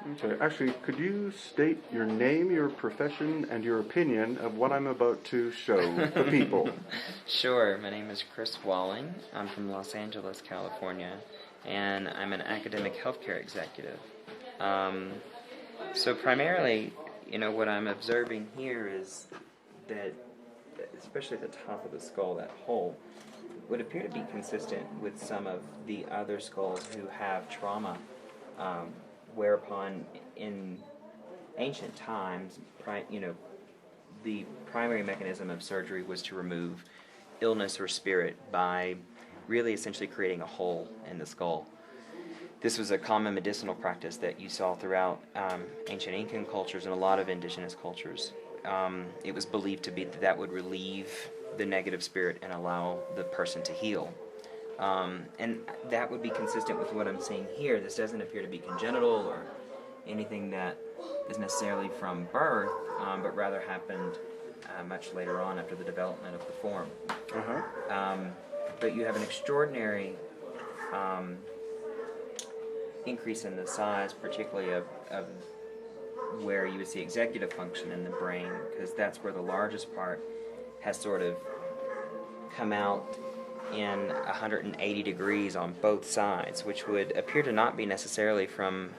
Okay, actually, could you state your name, your profession, and your opinion of what I'm about to show the people? Sure, my name is Chris Walling. I'm from Los Angeles, California, and I'm an academic healthcare executive. So primarily, what I'm observing here is that, especially at the top of the skull, that hole, would appear to be consistent with some of the other skulls who have trauma, whereupon in ancient times, the primary mechanism of surgery was to remove illness or spirit by really essentially creating a hole in the skull. This was a common medicinal practice that you saw throughout ancient Incan cultures and a lot of indigenous cultures. It was believed to be that would relieve the negative spirit and allow the person to heal. And that would be consistent with what I'm seeing here. This doesn't appear to be congenital or anything that is necessarily from birth, but rather happened much later on after the development of the form. But you have an extraordinary increase in the size, particularly of where you would see executive function in the brain, because that's where the largest part has sort of come out in 180 degrees on both sides, which would appear to not be necessarily from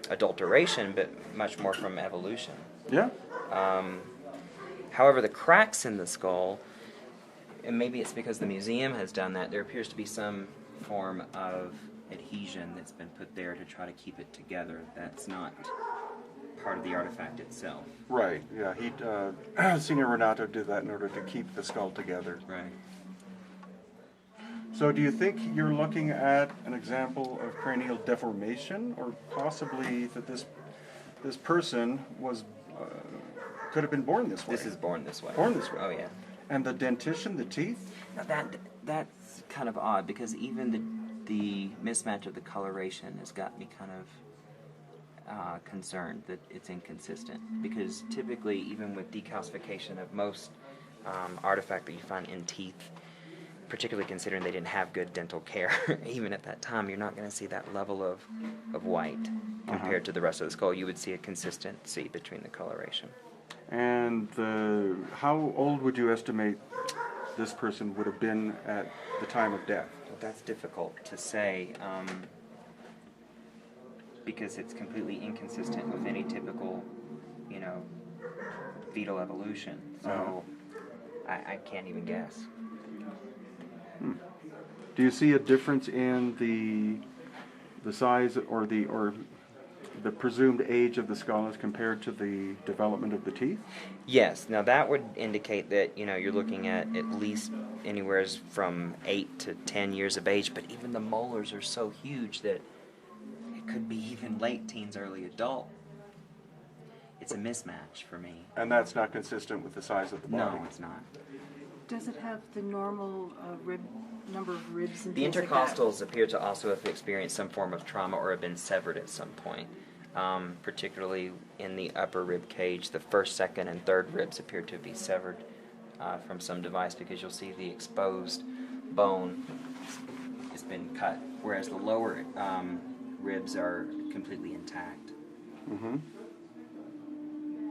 adulteration, but much more from evolution. Yeah. However, the cracks in the skull, and maybe it's because the museum has done that, there appears to be some form of adhesion that's been put there to try to keep it together. That's not part of the artifact itself. Right, yeah. Senior Renato did that in order to keep the skull together. Right. So do you think you're looking at an example of cranial deformation, or possibly that this person was could have been born this way? This is born this way. Born this way. Oh, yeah. And the dentition, the teeth? Now that's kind of odd, because even the mismatch of the coloration has got me kind of concerned that it's inconsistent, because typically, even with decalcification of most artifact that you find in teeth, particularly considering they didn't have good dental care, even at that time, you're not going to see that level of white compared to the rest of the skull. You would see a consistency between the coloration. And how old would you estimate this person would have been at the time of death? Well, that's difficult to say, because it's completely inconsistent with any typical, fetal evolution. So I can't even guess. Do you see a difference in the size or the presumed age of the skull as compared to the development of the teeth? Yes. Now that would indicate that you're looking at least anywhere from 8 to 10 years of age. But even the molars are so huge that it could be even late teens, early adult. It's a mismatch for me. And that's not consistent with the size of the body? No, it's not. Does it have the normal number of ribs and The things intercostals appear to also have experienced some form of trauma or have been severed at some point. Particularly in the upper rib cage, the first, second, and third ribs appear to be severed from some device, because you'll see the exposed bone has been cut, whereas the lower ribs are completely intact. Mm-hmm.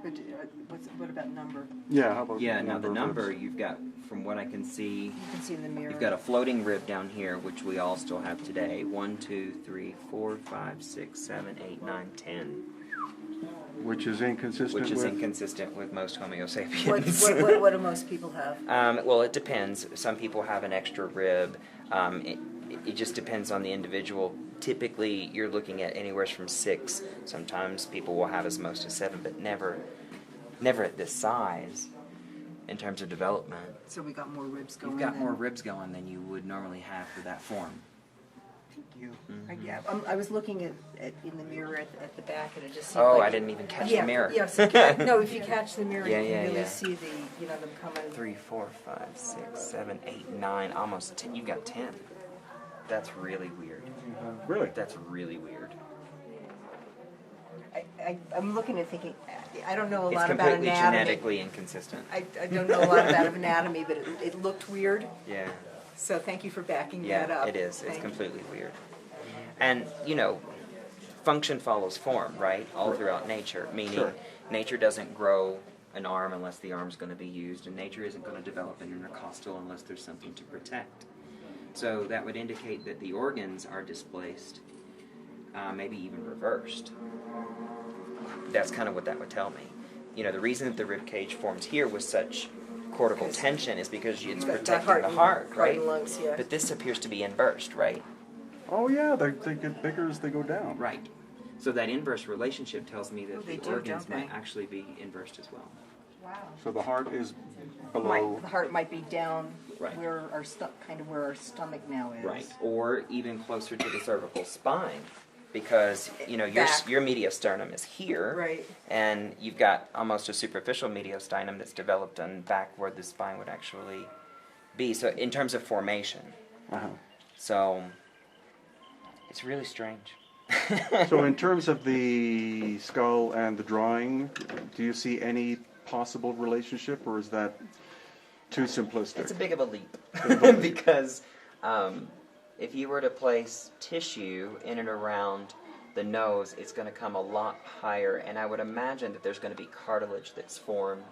But what about number? Yeah, how about now the number you've got, from what I can see, You can see in the mirror. you've got a floating rib down here, which we all still have today. 1, 2, 3, 4, 5, 6, 7, 8, 9, 10. Which is inconsistent with most Homo sapiens. What do most people have? Well, it depends. Some people have an extra rib. It just depends on the individual. Typically, you're looking at anywhere from 6. Sometimes people will have as most as 7, but never at this size in terms of development. So we got more ribs going. You've got more ribs going than you would normally have for that form. Thank you. Mm-hmm. Yeah, I was looking at in the mirror at the back, and it just seemed Oh, like I didn't even catch the mirror. Yes, no, if you catch the mirror, you can really see them coming. 3, 4, 5, 6, 7, 8, 9, almost 10. You've got 10. That's really weird. Really? That's really weird. I'm looking and thinking, I don't know a It's lot about completely anatomy. genetically inconsistent. I don't know a lot about anatomy, but it looked weird. Yeah. So thank you for backing that up. Yeah, it is. It's Thank you. completely weird. And, function follows form, right? All throughout nature, meaning Sure. nature doesn't grow an arm unless the arm's going to be used, and nature isn't going to develop an intercostal unless there's something to protect. So that would indicate that the organs are displaced, maybe even reversed. That's kind of what that would tell me. You know, the reason that the rib cage forms here with such cortical tension is because it's protecting the heart, right? and lungs, yeah. But this appears to be inversed, right? Oh yeah, they get bigger as they go down. Right. So that inverse relationship tells me that they the do, organs don't they? might actually be inversed as well. Wow. So the heart is below. The heart might be down Right. where our kind of where our stomach now is. Right. Or even closer to the cervical spine, because you know Back. your mediasternum is here, Right. and you've got almost a superficial mediastinum that's developed on back where the spine would actually be. So in terms of formation, Uh-huh. so it's really strange. So in terms of the skull and the drawing, do you see any possible relationship, or is that too simplistic? It's a big of a leap because if you were to place tissue in and around the nose, it's going to come a lot higher, and I would imagine that there's going to be cartilage that's formed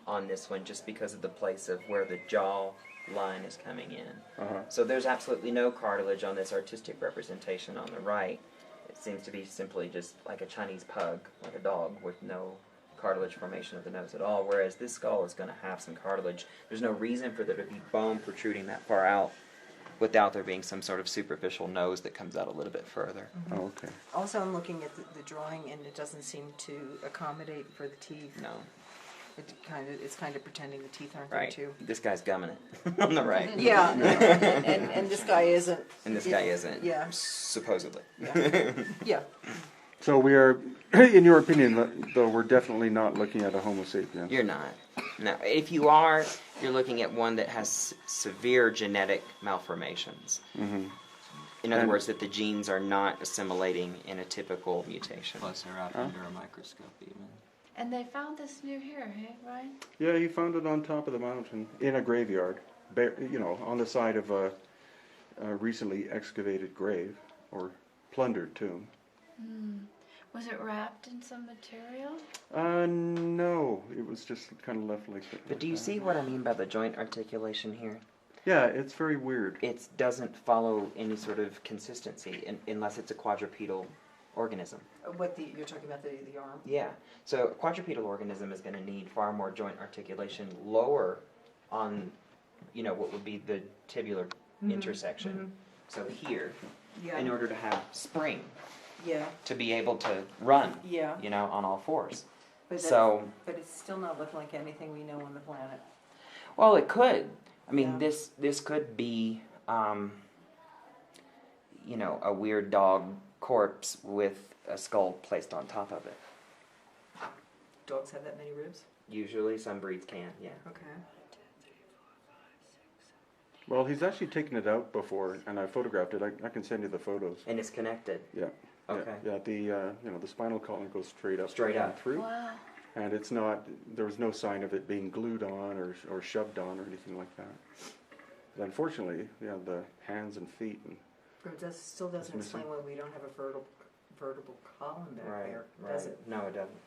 on this one just because of the place of where the jaw line is coming in. Uh-huh. So there's absolutely no cartilage on this artistic representation on the right. It seems to be simply just like a Chinese pug, like a dog, with no cartilage formation of the nose at all, whereas this skull is going to have some cartilage. There's no reason for there to be bone protruding that far out without there being some sort of superficial nose that comes out a little bit further. Oh, okay. Also, I'm looking at the drawing, and it doesn't seem to accommodate for the teeth. No. It's kind of pretending the teeth aren't Right. there too. This guy's gumming it on the right. Yeah, and this guy isn't. And this guy isn't. Yeah. Supposedly. Yeah. Yeah. So we are, in your opinion, though, we're definitely not looking at a Homo sapiens. You're not. No. If you are, you're looking at one that has severe genetic malformations. Mm-hmm. In other And- words, that the genes are not assimilating in a typical mutation. Plus, they're out under a microscope even. And they found this near here, hey, Ryan? Yeah, he found it on top of the mountain in a graveyard, on the side of a recently excavated grave or plundered tomb. Was it wrapped in some material? No, it was just kind of left like that. But do you see what I mean by the joint articulation here? Yeah, it's very weird. It doesn't follow any sort of consistency unless it's a quadrupedal organism. You're talking about the arm? Yeah. So a quadrupedal organism is going to need far more joint articulation lower on, what would be the tibular intersection. So here, Yeah. in order to have spring, Yeah. to be able to run, Yeah. on all fours. But So, but it's still not looking like anything we know on the planet. well, it could. I mean, Yeah. this could be, a weird dog corpse with a skull placed on top of it. Dogs have that many ribs? Usually, some breeds can, yeah. Okay. Well, he's actually taken it out before, and I photographed it. I can send you the photos. And it's connected. Yeah. Okay. Yeah, the spinal column goes straight up. Straight and up. through. Wow. And it's not, there was no sign of it being glued on or shoved on or anything like that. But unfortunately, the hands and feet. But it still doesn't It's missing. explain why we don't have a vertebral column back Right, there, right. does it? No, it doesn't.